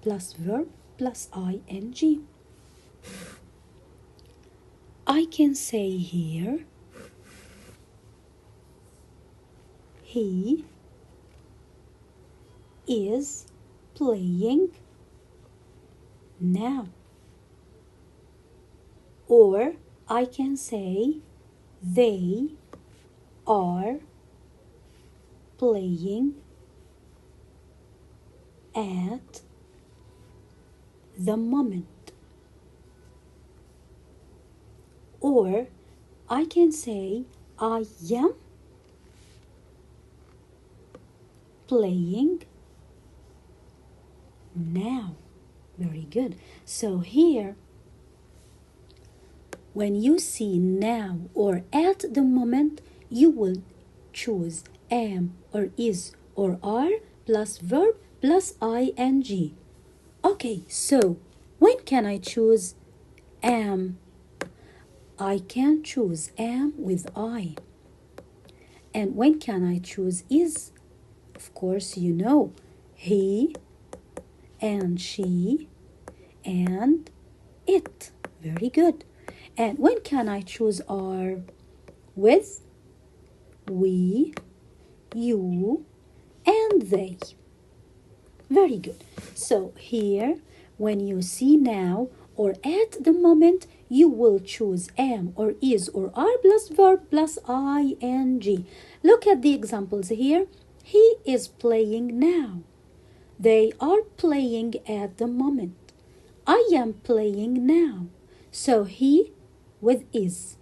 plus verb plus ing. I can say here, he is playing now. Or I can say, they are playing at the moment. Or I can say, I am playing now. Very good. So here, when you see now or at the moment, you will choose am or is or are plus verb plus ing. Okay, so when can I choose am? I can choose am with I. And when can I choose is? Of course, you know, he and she and it. Very good. And when can I choose are? With we, you, and they. Very good. So here, when you see now or at the moment, you will choose am or is or are plus verb plus ing. Look at the examples here. He is playing now. They are playing at the moment. I am playing now. So he with is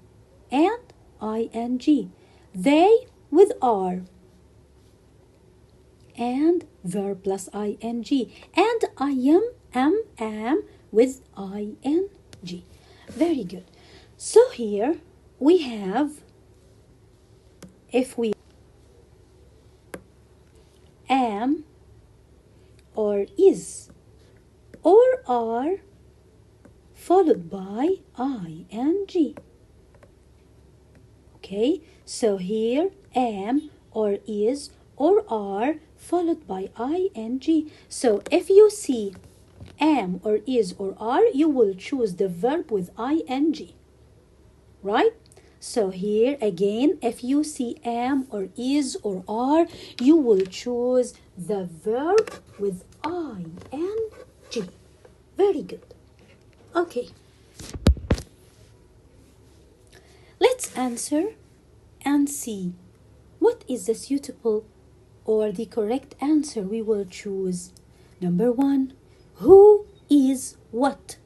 and ing. They with are and verb plus ing. And I am with ing. Very good. So here we have, if we am or is or are followed by ing. Okay, so here am or is or are followed by ing. So if you see am or is or are, you will choose the verb with ing, right? So here again, if you see am or is or are, you will choose the verb with ing. Very good. Okay, let's answer and see what is the suitable or the correct answer we will choose. Number one, who is what?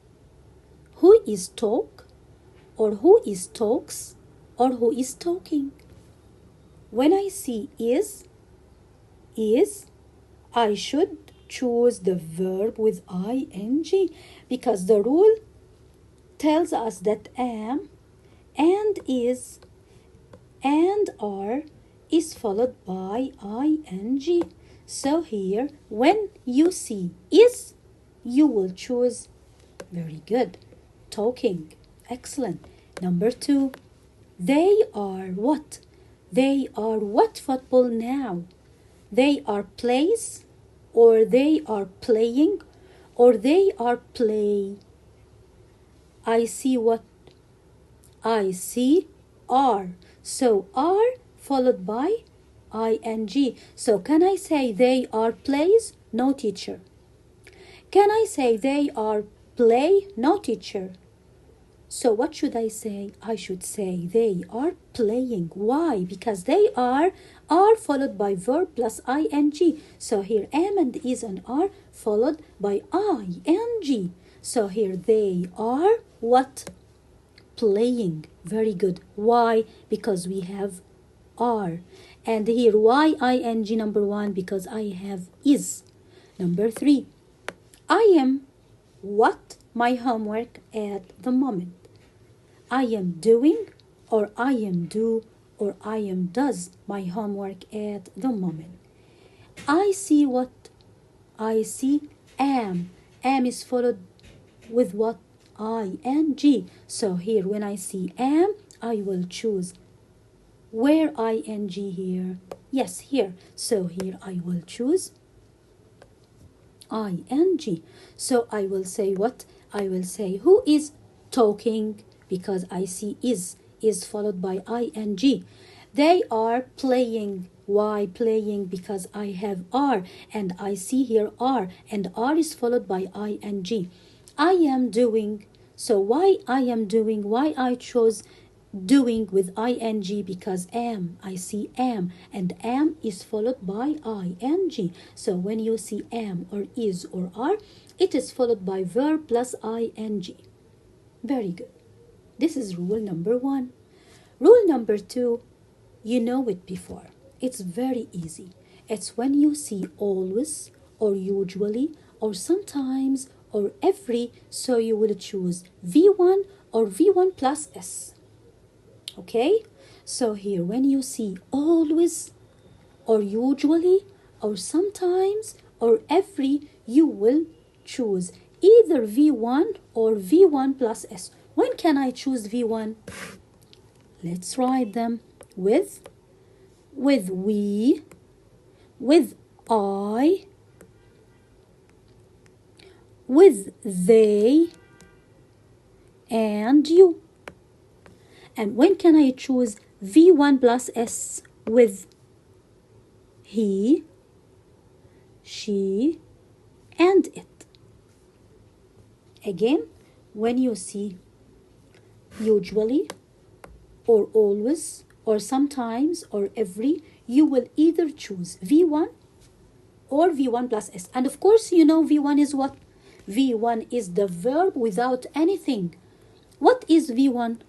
Who is talk, or who is talks, or who is talking? When I see is, I should choose the verb with ing because the rule tells us that am and is and are is followed by ing. So here, when you see is, you will choose, very good, talking. Excellent. Number two, they are what? They are what football now? They are plays, or they are playing, or they are play. I see what? I see are. So are followed by ing. So can I say they are plays? No, teacher. Can I say they are play? No, teacher. So what should I say? I should say they are playing. Why? Because they are followed by verb plus ing. So here am and is and are followed by ing. So here they are what? Playing. Very good. Why? Because we have are. And here why ing number one? Because I have is. Number three, I am what? My homework at the moment. I am doing, or I am do, or I am does my homework at the moment. I see what? I see am. Am is followed with what? ing. So here when I see am, I will choose where ing here? Yes, here. So here I will choose ing. So I will say what? I will say who is talking, because I see is followed by ing. They are playing. Why playing? Because I have are, and I see here are, and are is followed by ing. I am doing. So why I am doing? Why I chose doing with ing? Because am, I see am, and am is followed by ing. So when you see am or is or are, it is followed by verb plus ing. Very good. This is rule number 1. Rule number 2, you know it before. It's very easy. It's when you see always or usually or sometimes or every, so you will choose V1 or V1 plus S. Okay? So here when you see always or usually or sometimes or every, you will choose either V1 or V1 plus S. When can I choose V1? Let's write them with we, with I, with they, and you. And when can I choose V1 plus S? With he, she, and it. Again, when you see usually or always or sometimes or every, you will either choose V1 or V1 plus S. And of course, you know V1 is what? V1 is the verb without anything. What is V1?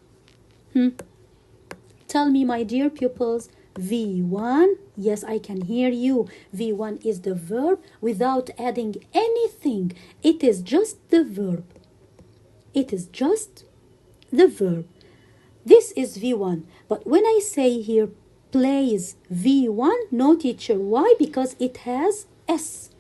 Tell me, my dear pupils. V1, yes, I can hear you. V1 is the verb without adding anything. It is just the verb. It is just the verb. This is V1. But when I say here plays V1, no teacher. Why? Because it has S.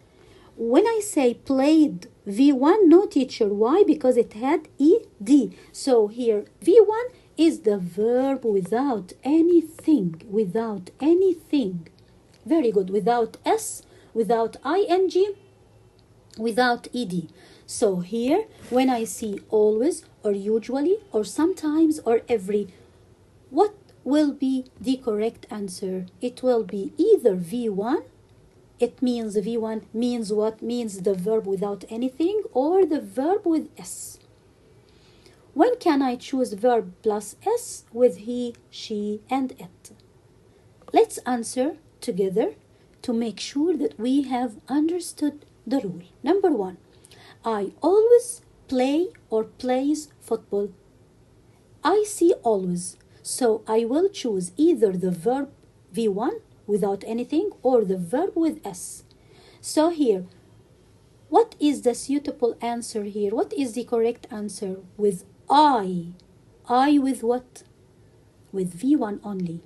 When I say played V1, no teacher. Why? Because it had ED. So here V1 is the verb without anything. Without anything. Very good. Without S, without ing, without ed. So here, when I see always or usually or sometimes or every, what will be the correct answer? It will be either V1. It means V1 means what? Means the verb without anything, or the verb with S. When can I choose verb plus S? With he, she, and it. Let's answer together to make sure that we have understood the rule. Number 1, I always play or plays football. I see always, so I will choose either the verb V1 without anything or the verb with S. So here, what is the suitable answer here? What is the correct answer? With I. I with what? With V1 only.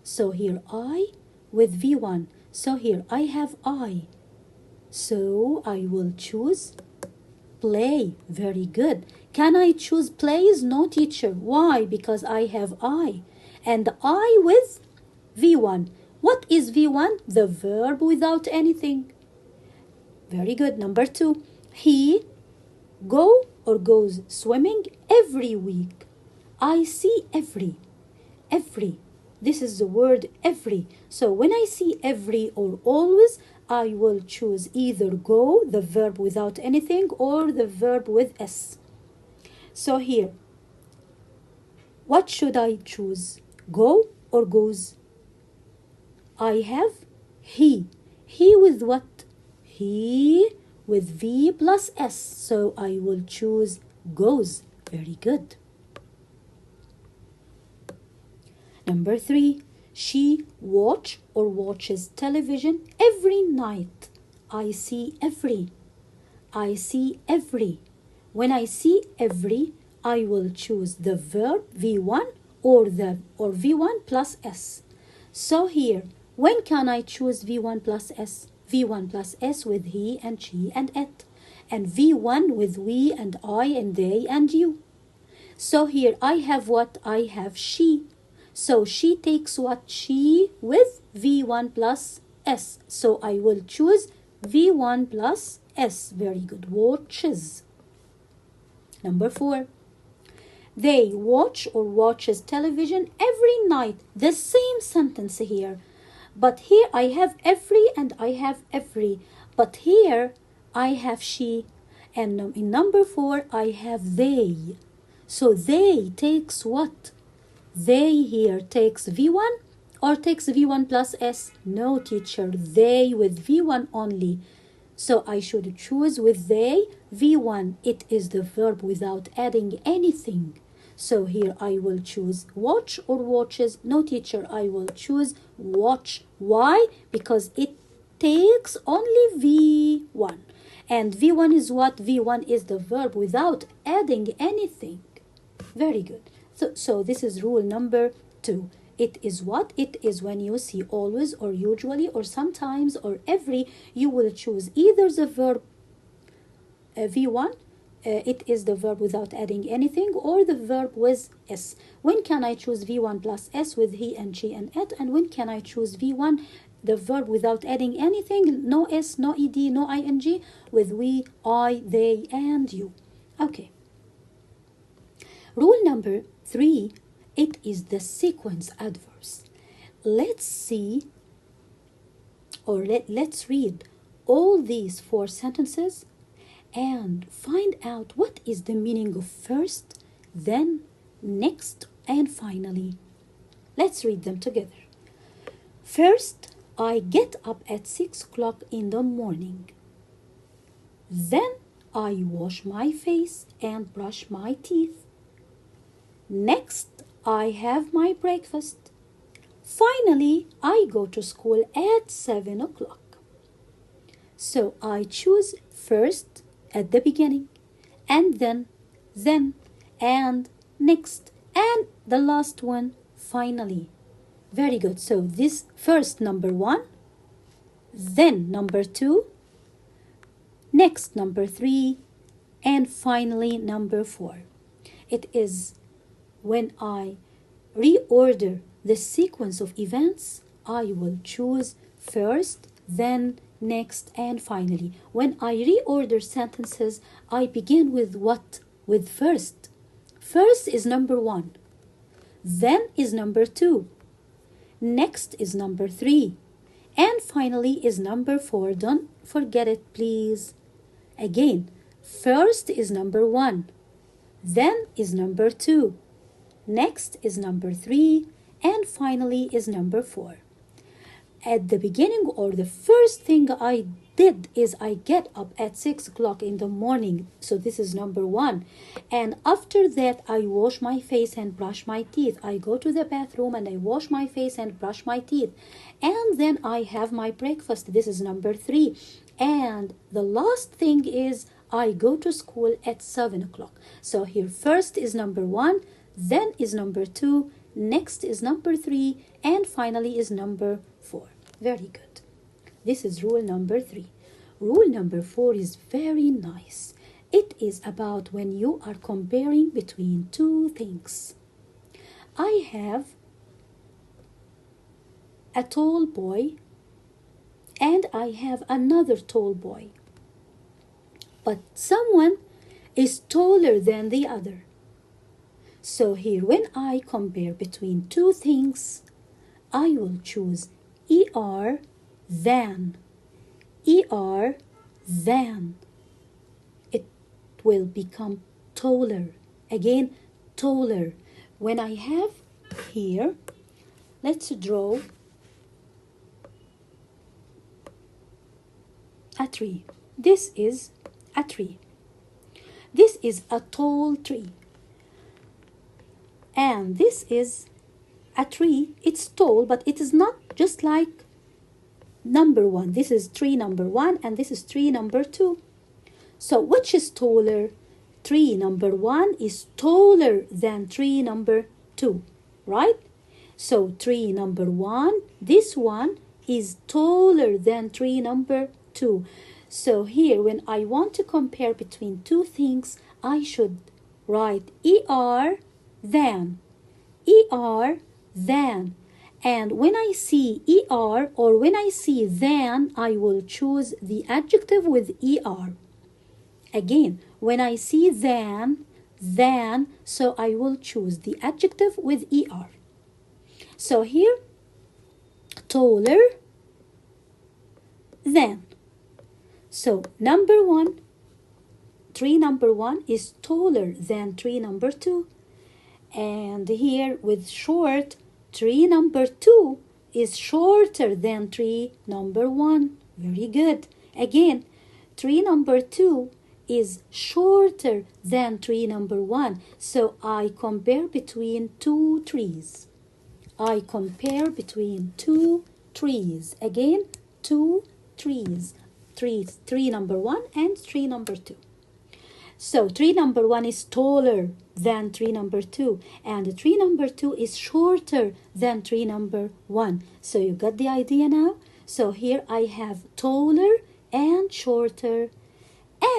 So here I with V1. So here I have I. So I will choose play. Very good. Can I choose plays? No teacher. Why? Because I have I. And I with V1. What is V1? The verb without anything. Very good. Number 2. He go or goes swimming every week. I see every. Every. This is the word every. So when I see every or always, I will choose either go, the verb without anything, or the verb with S. So here, what should I choose? Go or goes? I have he. He with what? He with V plus S. So I will choose goes. Very good. Number 3, she watch or watches television every night. I see every. I see every. When I see every, I will choose the verb V1 or V1 plus S. So here, when can I choose V1 plus S? V1 plus S with he and she and it. And V1 with we and I and they and you. So here I have what? I have she. So she takes what? She with V1 plus S. So I will choose V1 plus S. Very good. Watches. Number 4. They watch or watches television every night. The same sentence here. But here I have every and I have every. But here I have she. And in number 4 I have they. So they takes what? They here takes V1 or takes V1 plus S? No, teacher. They with V1 only. So I should choose with they, V1. It is the verb without adding anything. So here I will choose watch or watches. No, teacher, I will choose watch. Why? Because it takes only V1. And V1 is what? V1 is the verb without adding anything. Very good. So this is rule number 2. It is what? It is when you see always or usually or sometimes or every, you will choose either the verb V1, it is the verb without adding anything, or the verb with S. When can I choose V1 plus S with he and she and it? And when can I choose V1, the verb without adding anything, no S, no ED, no ING, with we, I, they, and you? Okay. Rule number 3, it is the sequence adverbs. Let's see, or let's read all these 4 sentences and find out what is the meaning of first, then, next, and finally. Let's read them together. First, I get up at 6 o'clock in the morning. Then, I wash my face and brush my teeth. Next, I have my breakfast. Finally, I go to school at 7 o'clock. So I choose first at the beginning, and then, and next, and the last one, finally. Very good. So this first number 1, then number 2, next number 3, and finally number 4. It is when I reorder the sequence of events, I will choose first, then, next, and finally. When I reorder sentences, I begin with what? With first. First is number 1. Then is number 2. Next is number 3. And finally is number 4. Don't forget it, please. Again, first is number 1. Then is number 2. Next is number 3, and finally is number 4. At the beginning, or the first thing I did is I get up at 6 o'clock in the morning. So this is number 1. And after that, I wash my face and brush my teeth. I go to the bathroom and I wash my face and brush my teeth. And then I have my breakfast. This is number 3. And the last thing is I go to school at 7 o'clock. So here first is number 1. Then is number 2, next is number 3, and finally is number 4. Very good. This is rule number 3. Rule number 4 is very nice. It is about when you are comparing between 2 things. I have a tall boy and I have another tall boy. But someone is taller than the other. So here, when I compare between 2 things, I will choose ER than. ER than. It will become taller. Again, taller. When I have here, let's draw a tree. This is a tree. This is a tall tree. And this is a tree. It's tall, but it is not just like number 1. This is tree number 1 and this is tree number 2. So which is taller? Tree number 1 is taller than tree number 2, right? So tree number 1, this one is taller than tree number 2. So here, when I want to compare between 2 things, I should write ER than, ER than, And when I see ER or when I see than, I will choose the adjective with ER. Again, when I see than, so I will choose the adjective with ER. So here, taller than. So tree number one is taller than tree number two. And here with short, tree number two is shorter than tree number one. Very good. Again, tree number two is shorter than tree number one. So I compare between two trees. I compare between two trees. Again, two trees. Tree number one and tree number two. So tree number one is taller than tree number two, and tree number two is shorter than tree number one. So you got the idea now? So here I have taller and shorter,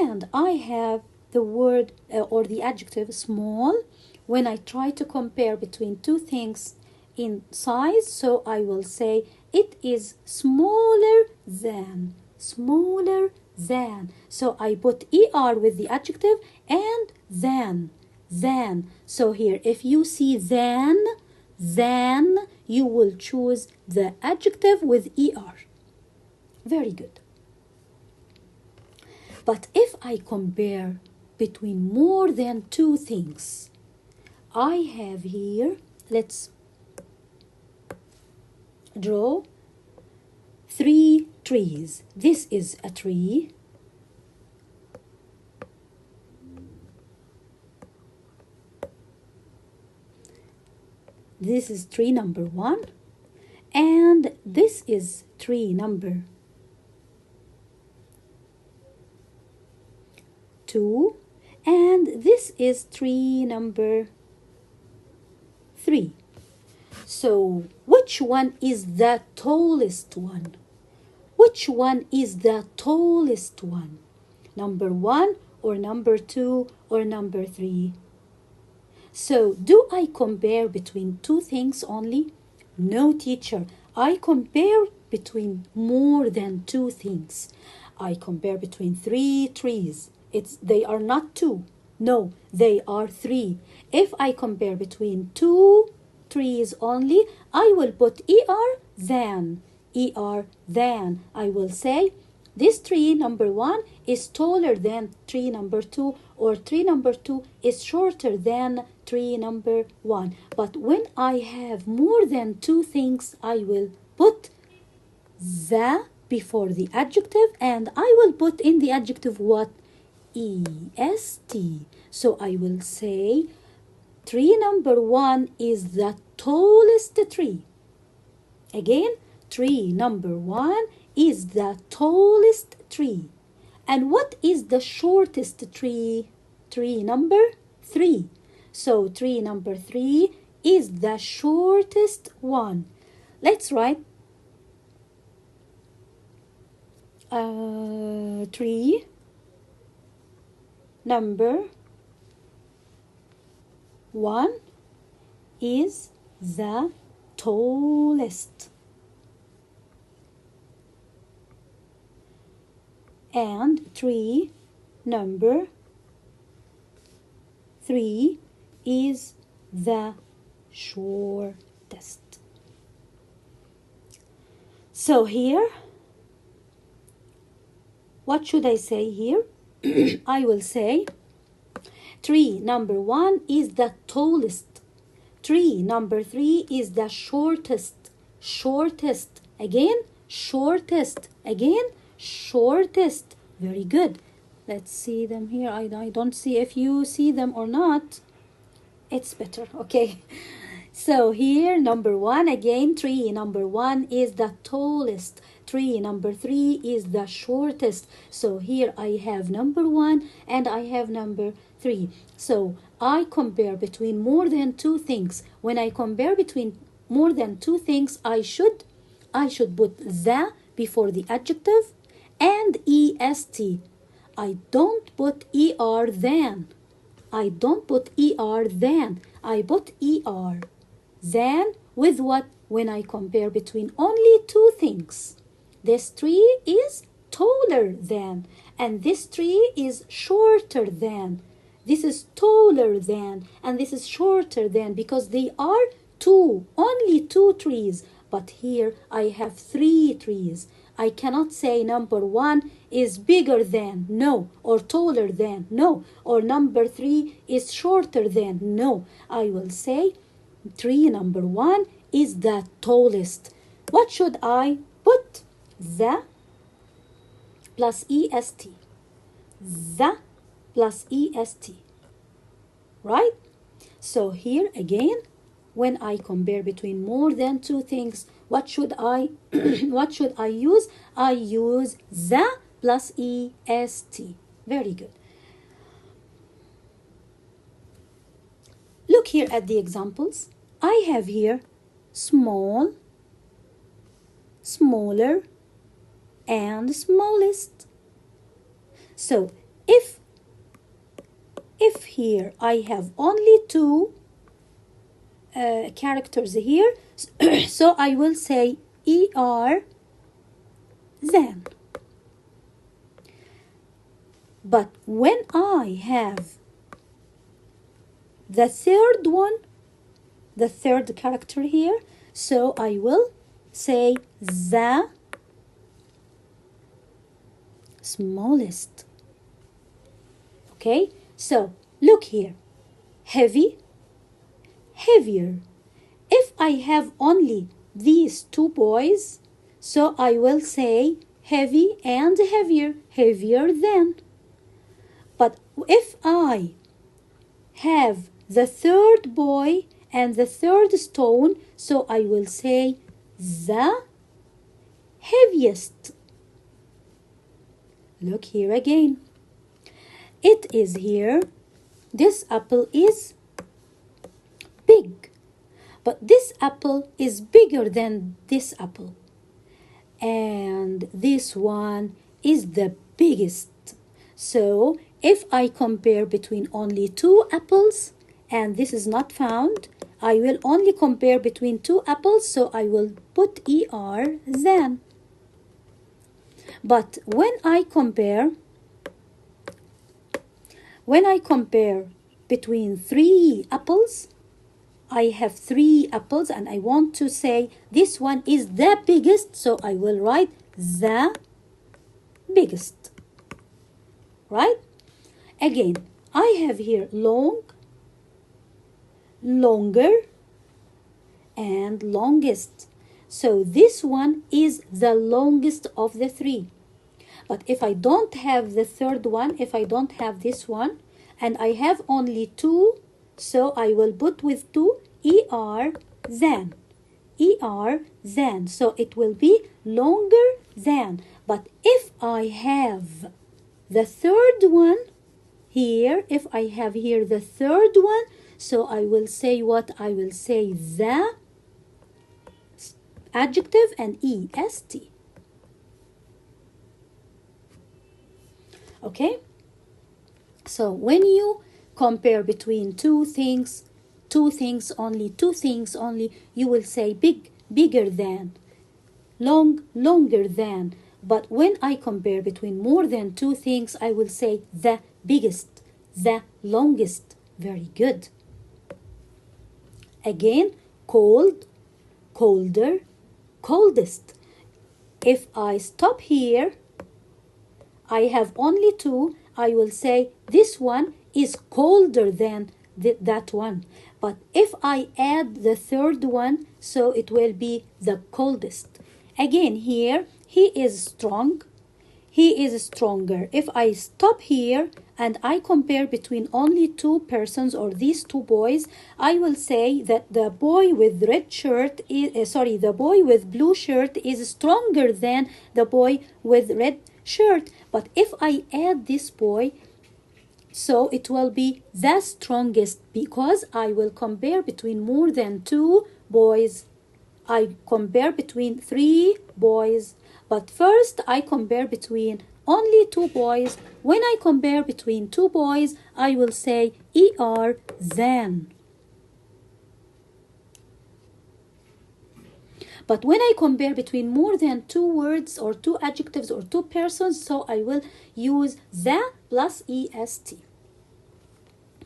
and I have the word or the adjective small when I try to compare between two things in size. So I will say it is smaller than. So I put er with the adjective and than. So here, if you see than, you will choose the adjective with er. Very good. But if I compare between more than two things, I have here, let's draw 3 trees. This is a tree. This is tree number 1, and this is tree number 2, and this is tree number 3. So which one is the tallest one? Which one is the tallest one? Number 1 or number 2 or number 3? So do I compare between two things only? No, teacher. I compare between more than two things. I compare between 3 trees. They are not 2. No, they are 3. If I compare between 2 trees only, I will put er than. I will say this tree number 1 is taller than tree number 2, or tree number 2 is shorter than tree number 1. But when I have more than 2 things, I will put the before the adjective, and I will put in the adjective what? est. So I will say tree number 1 is the tallest tree. Again, tree number 1 is the tallest tree. And what is the shortest tree? Tree number 3. So tree number 3 is the shortest one. Let's write tree number 1 is the tallest. And tree number 3 is the shortest. So here, what should I say here? I will say tree number 1 is the tallest. Tree number 3 is the shortest. Again, shortest. Again, shortest. Very good. Let's see them here. I don't see if you see them or not. It's better. Okay. So here, number 1, again, tree number 1 is the tallest. Tree number 3 is the shortest. So here I have number 1 and I have number 3. So I compare between more than 2 things. When I compare between more than 2 things, I should put the before the adjective and est. I don't put er than. I don't put er than. I put er than with what? When I compare between only two things. This tree is taller than, and this tree is shorter than. This is taller than, and this is shorter than, because they are two, only two trees. But here I have three trees. I cannot say number one is bigger than, no, or taller than, no, or number three is shorter than, no. I will say tree number one is the tallest. What should I put? The plus est. The plus est. Right? So here again, when I compare between more than two things, what should I what should I use? I use the plus est. Very good. Look here at the examples. I have here small, smaller, and smallest. So if here I have only two characters here, so I will say er than. But when I have the third one, the third character here, so I will say the smallest. Okay, so look here. Heavy, heavier. If I have only these two boys, so I will say heavy and heavier, heavier than. But if I have the third boy and the third stone, so I will say the heaviest. Look here again. It is here. This apple is big, but this apple is bigger than this apple. And this one is the biggest. So if I compare between only two apples, and this is not found, I will only compare between two apples, so I will put er than. But when I compare between three apples, I have three apples and I want to say this one is the biggest, so I will write the biggest. Right? Again, I have here long, longer, and longest. So this one is the longest of the three. But if I don't have the third one, if I don't have this one, and I have only two, so I will put with two er than. Er than. So it will be longer than. But if I have the third one here, if I have here the third one, so I will say what? I will say the adjective and est. Okay? So when you compare between two things only, you will say big, bigger than, long, longer than. But when I compare between more than two things, I will say the biggest, the longest. Very good. Again, cold, colder, coldest. If I stop here, I have only two, I will say this one is colder than that one. But if I add the third one, so it will be the coldest. Again here, he is strong, he is stronger. If I stop here and I compare between only two persons or these two boys, I will say that the boy with red shirt is, the boy with blue shirt is stronger than the boy with red shirt. But if I add this boy, so it will be the strongest, because I will compare between more than two boys. I compare between three boys, but first I compare between only two boys. When I compare between two boys, I will say er than. But when I compare between more than two words or two adjectives or two persons, so I will use the plus est.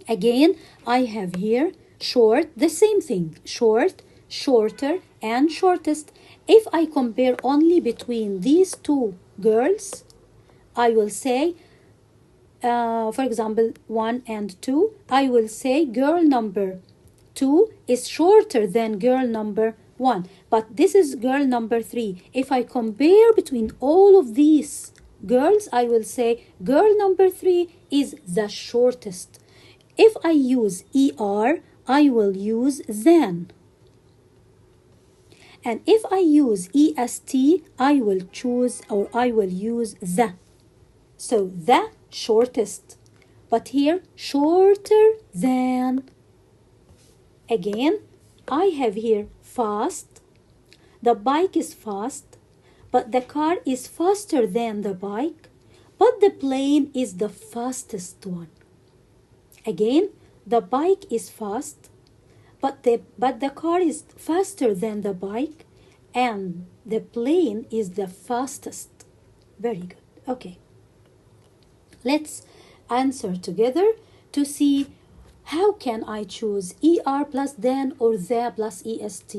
Again, I have here short, the same thing, short, shorter, and shortest. If I compare only between these two girls, I will say, for example, 1 and 2, I will say girl number 2 is shorter than girl number 1. But this is girl number 3. If I compare between all of these girls, I will say girl number 3 is the shortest. If I use er, I will use than. And if I use est, I will choose or I will use the. So the shortest. But here, shorter than. Again, I have here fast. The bike is fast, but the car is faster than the bike, but the plane is the fastest one. Again, the bike is fast, but the car is faster than the bike, and the plane is the fastest. Very good. Okay. Let's answer together to see how can I choose er plus than or the plus est.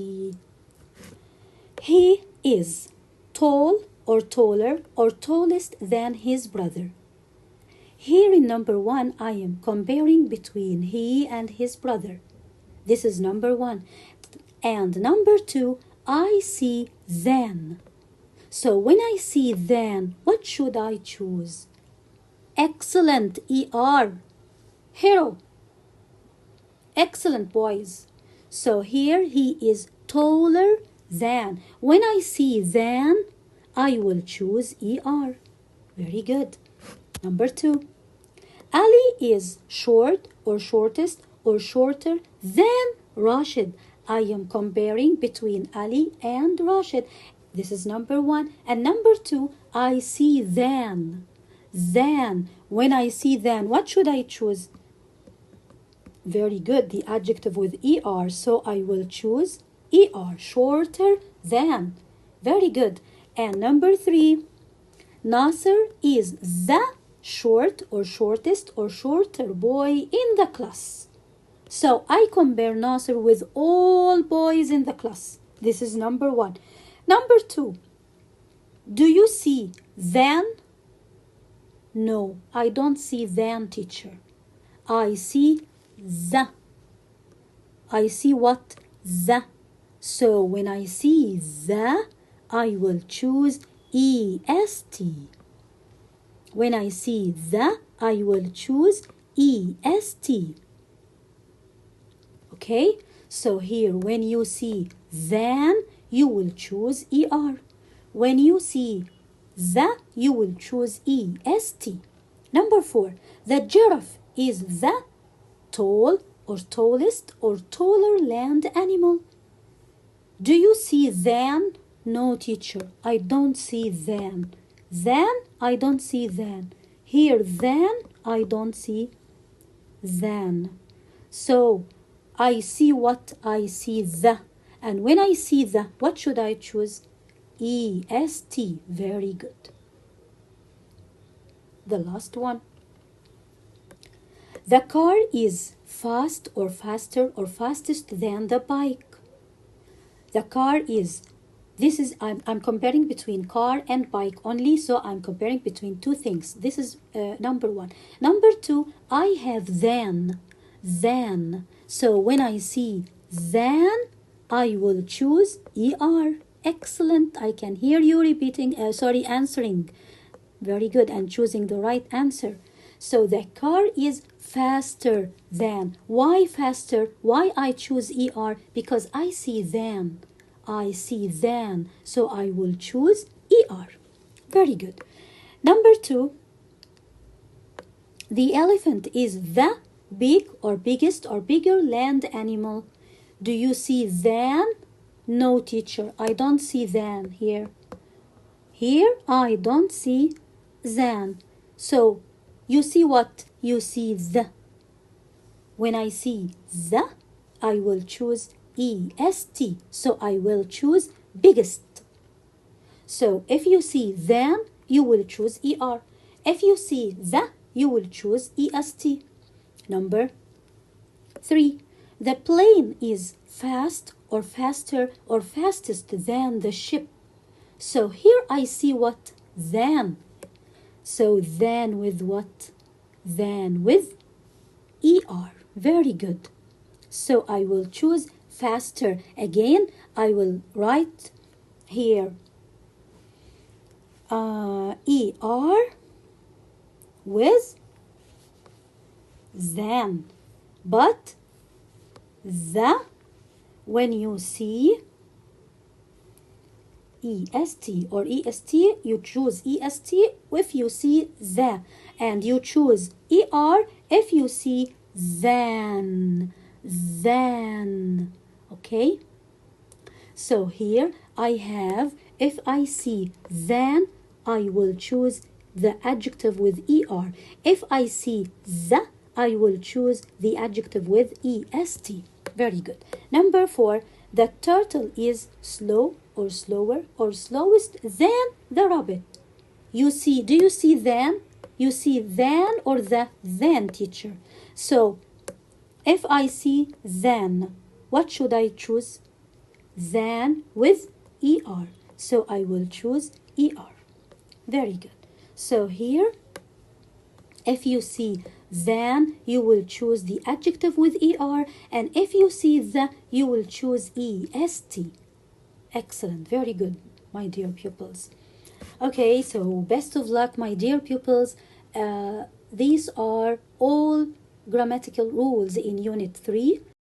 He is tall or taller or tallest than his brother. Here in number 1, I am comparing between he and his brother. This is number 1. And number 2, I see than. So when I see than, what should I choose? Excellent, er. Hero. Excellent, boys. So here he is taller than. When I see than, I will choose er. Very good. Number 2. Ali is short or shortest or shorter than Rashid. I am comparing between Ali and Rashid. This is number 1. And number 2, I see than. Than. When I see than, what should I choose? Very good. The adjective with er. So I will choose er. Shorter than. Very good. And number 3, Nasser is the short or shortest or shorter boy in the class. So I compare Nasser with all boys in the class. This is number 1. Number 2, do you see than? No, I don't see than, teacher. I see the. I see what? The. So when I see the, I will choose est. When I see the, I will choose est. Okay? So here, when you see than, you will choose er. When you see the, you will choose est. Number 4, the giraffe is the tall or tallest or taller land animal. Do you see than? No, teacher, I don't see than. Than, I don't see than. Here, than, I don't see than. So, I see what? I see the. And when I see the, what should I choose? est. Very good. The last one. The car is fast or faster or fastest than the bike. The car is, this is, I'm comparing between car and bike only, so I'm comparing between two things. This is number 1. Number 2, I have than. So when I see than, I will choose er. Excellent. I can hear you repeating, answering. Very good, and choosing the right answer. So the car is faster than. Why faster? Why I choose er? Because I see than. I see than. So I will choose er. Very good. Number 2. The elephant is the big or biggest or bigger land animal. Do you see than? No, teacher, I don't see than here. Here, I don't see than. So, you see what? You see the. When I see the, I will choose est. So, I will choose biggest. So if you see than, you will choose ER. If you see the, you will choose EST. Number 3. The plane is fast or faster or fastest than the ship. So here I see what? Than. So than with what? Than with ER. Very good. So I will choose faster. Again, I will write here ER with than. But the, when you see EST or EST, you choose EST if you see the, and you choose ER if you see than. Okay? So here I have, if I see than, I will choose the adjective with ER. If I see the, I will choose the adjective with EST. Very good. Number 4, the turtle is slow or slower or slowest than the rabbit. You see, do you see than? You see than or the than, teacher? So, if I see than, what should I choose? Than with ER. So I will choose ER. Very good. So here, if you see than, you will choose the adjective with ER, and if you see the, you will choose EST. Excellent. Very good, my dear pupils. Okay, so best of luck, my dear pupils. These are all grammatical rules in Unit 3.